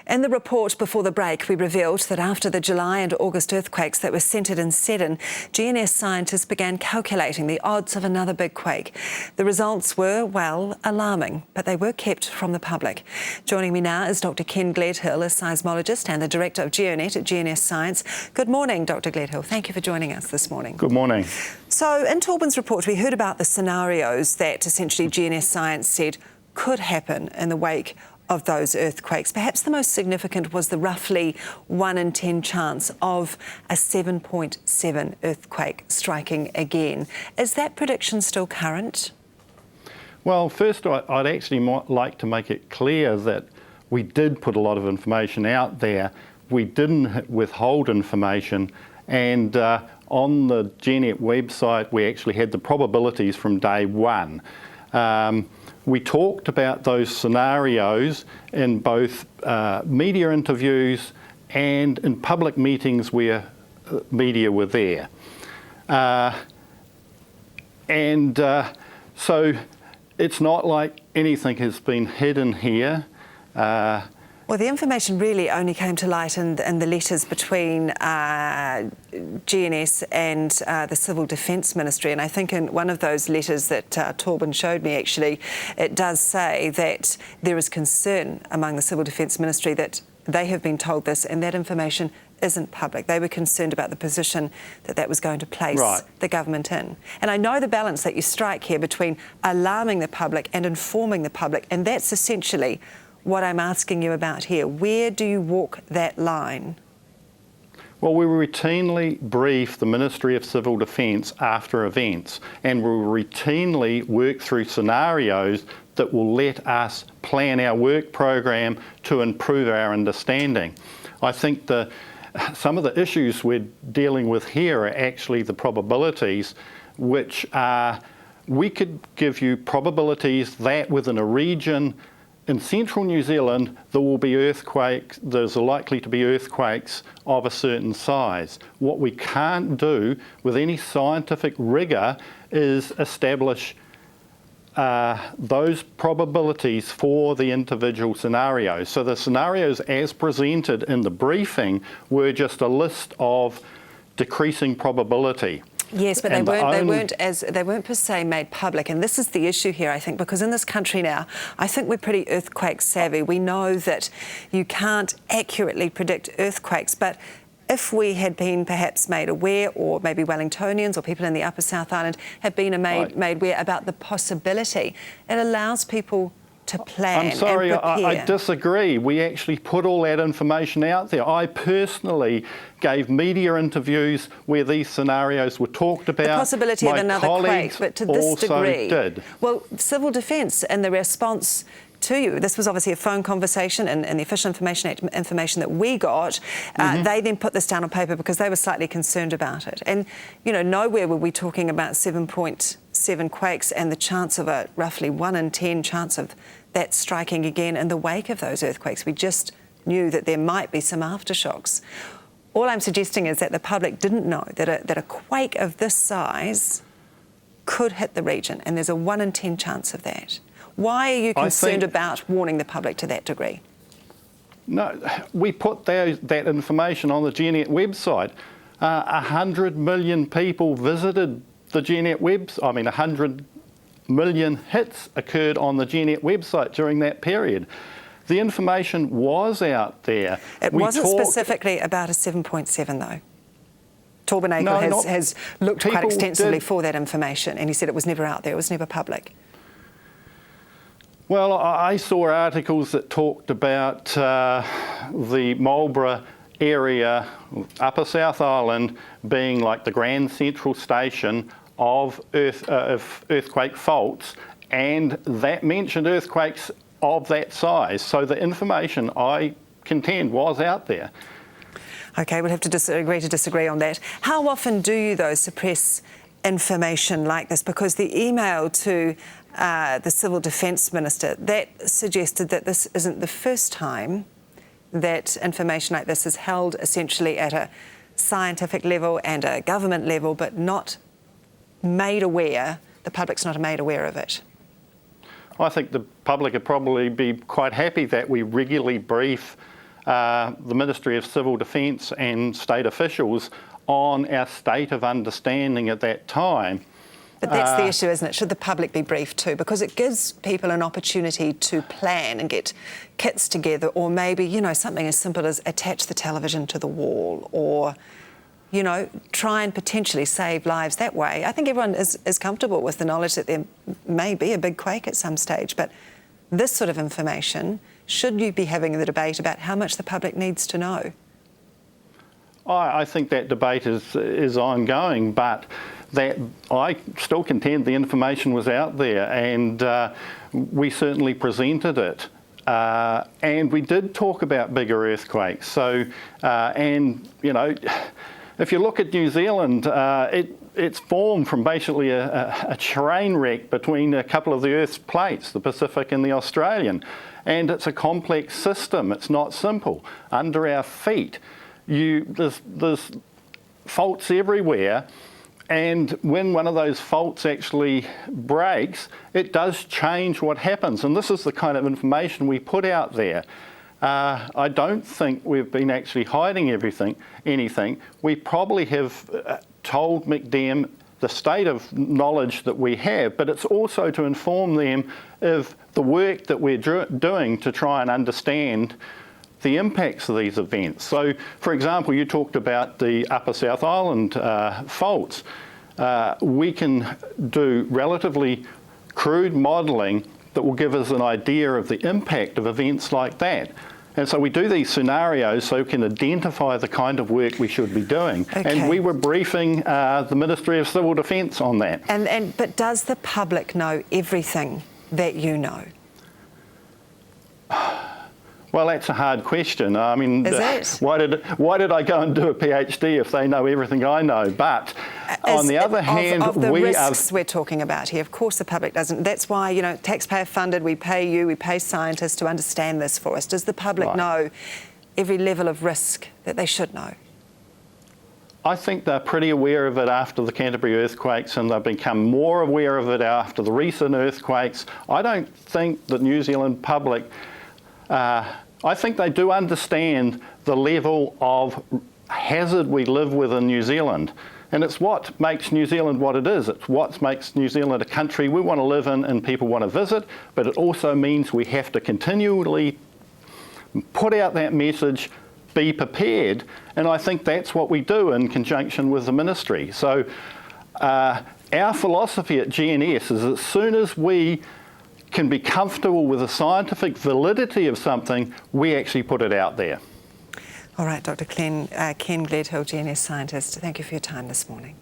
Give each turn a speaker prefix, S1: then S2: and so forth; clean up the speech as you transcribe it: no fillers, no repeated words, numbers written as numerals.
S1: In the report before the break, we revealed that after the July and August earthquakes that were centred in Seddon, GNS scientists began calculating the odds of another big quake. The results were, well, alarming, but they were kept from the public. Joining me now is Dr Ken Gledhill, a seismologist and the Director of GeoNet at GNS Science. Good morning, Dr Gledhill. Thank you for joining us this morning.
S2: Good morning.
S1: So, in Torben's report, we heard about the scenarios that essentially GNS Science said could happen in the wake of those earthquakes. Perhaps the most significant was the roughly 1 in 10 chance of a 7.7 earthquake striking again. Is that prediction still current?
S2: Well, first I'd actually like to make it clear that we did put a lot of information out there. We didn't withhold information, and on the GNet website we actually had the probabilities from day one. We talked about those scenarios in both media interviews and in public meetings where media were there. So it's not like anything has been hidden here.
S1: Well, the information really only came to light in the letters between GNS and the Civil Defence Ministry, and I think in one of those letters that Torben showed me, actually, it does say that there is concern among the Civil Defence Ministry that they have been told this and that information isn't public. They were concerned about the position that was going to place the government in. And I know the balance that you strike here between alarming the public and informing the public, and that's essentially what I'm asking you about here. Where do you walk that line?
S2: Well, we routinely brief the Ministry of Civil Defence after events, and we'll routinely work through scenarios that will let us plan our work program to improve our understanding. I think some of the issues we're dealing with here are actually the probabilities, which are, we could give you probabilities that within a region in central New Zealand, there will be earthquakes, there's likely to be earthquakes of a certain size. What we can't do with any scientific rigour is establish those probabilities for the individual scenarios. So the scenarios as presented in the briefing were just a list of decreasing probability.
S1: Yes, but they weren't per se made public, and this is the issue here, I think, because in this country now, I think we're pretty earthquake savvy. We know that you can't accurately predict earthquakes, but if we had been perhaps made aware, or maybe Wellingtonians or people in the Upper South Island have been made aware about the possibility, it allows people to plan.
S2: I'm sorry,
S1: and prepare.
S2: I disagree. We actually put all that information out there. I personally gave media interviews where these scenarios were talked about.
S1: The possibility of another quake, but to this degree.
S2: Did.
S1: Well, Civil Defence and the response to you, this was obviously a phone conversation, and the official information that we got, they then put this down on paper because they were slightly concerned about it. And, you know, nowhere were we talking about 7.7 quakes and the chance of a roughly 1 in 10 chance of that striking again in the wake of those earthquakes. We just knew that there might be some aftershocks. All I'm suggesting is that the public didn't know that a quake of this size could hit the region, and there's a 1 in 10 chance of that. Why are you concerned about warning the public to that degree?
S2: No, we put that information on the GNet website. 100 million people visited the GNet website. I mean, 100 million hits occurred on the GNet website during that period. The information was out there.
S1: It wasn't specifically about a 7.7 though. Torben Akel has looked quite extensively for that information, and he said it was never out there, it was never public.
S2: Well, I saw articles that talked about the Marlborough area, Upper South Island, being like the Grand Central Station of earthquake faults, and that mentioned earthquakes of that size. So the information, I contend, was out there.
S1: Okay, we'll have to agree to disagree on that. How often do you, though, suppress information like this? Because the email to the Civil Defence Minister, that suggested that this isn't the first time that information like this is held essentially at a scientific level and a government level, but not made aware, the public's not made aware of it.
S2: I think the public would probably be quite happy that we regularly brief the Ministry of Civil Defence and state officials on our state of understanding at that time.
S1: But that's the issue, isn't it? Should the public be briefed too? Because it gives people an opportunity to plan and get kits together, or maybe, you know, something as simple as attach the television to the wall, or, you know, try and potentially save lives that way. I think everyone is comfortable with the knowledge that there may be a big quake at some stage, but this sort of information, should you be having the debate about how much the public needs to know?
S2: I think that debate is ongoing, but that I still contend the information was out there, and we certainly presented it. And we did talk about bigger earthquakes. So, and you know, if you look at New Zealand, it's formed from basically a train wreck between a couple of the Earth's plates, the Pacific and the Australian. And it's a complex system. It's not simple. Under our feet, there's faults everywhere. And when one of those faults actually breaks, it does change what happens. And this is the kind of information we put out there. I don't think we've been actually hiding anything. We probably have told McDam the state of knowledge that we have, but it's also to inform them of the work that we're doing to try and understand the impacts of these events. So, for example, you talked about the Upper South Island faults. We can do relatively crude modelling that will give us an idea of the impact of events like that. And so we do these scenarios so we can identify the kind of work we should be doing. Okay. And we were briefing the Ministry of Civil Defence on that.
S1: But does the public know everything that you know?
S2: Well, that's a hard question. I mean, why did I go and do a PhD if they know everything I know? But on the other hand,
S1: of the risks we're talking about here, of course the public doesn't. That's why, you know, taxpayer funded, we pay you, we pay scientists to understand this for us. Does the public know every level of risk that they should know?
S2: I think they're pretty aware of it after the Canterbury earthquakes, and they've become more aware of it after the recent earthquakes. I don't think the New Zealand public I think they do understand the level of hazard we live with in New Zealand. And it's what makes New Zealand what it is. It's what makes New Zealand a country we want to live in and people want to visit, but it also means we have to continually put out that message, be prepared, and I think that's what we do in conjunction with the ministry. So our philosophy at GNS is as soon as we can be comfortable with the scientific validity of something, we actually put it out there.
S1: All right, Dr. Ken Gledhill, GNS scientist, thank you for your time this morning.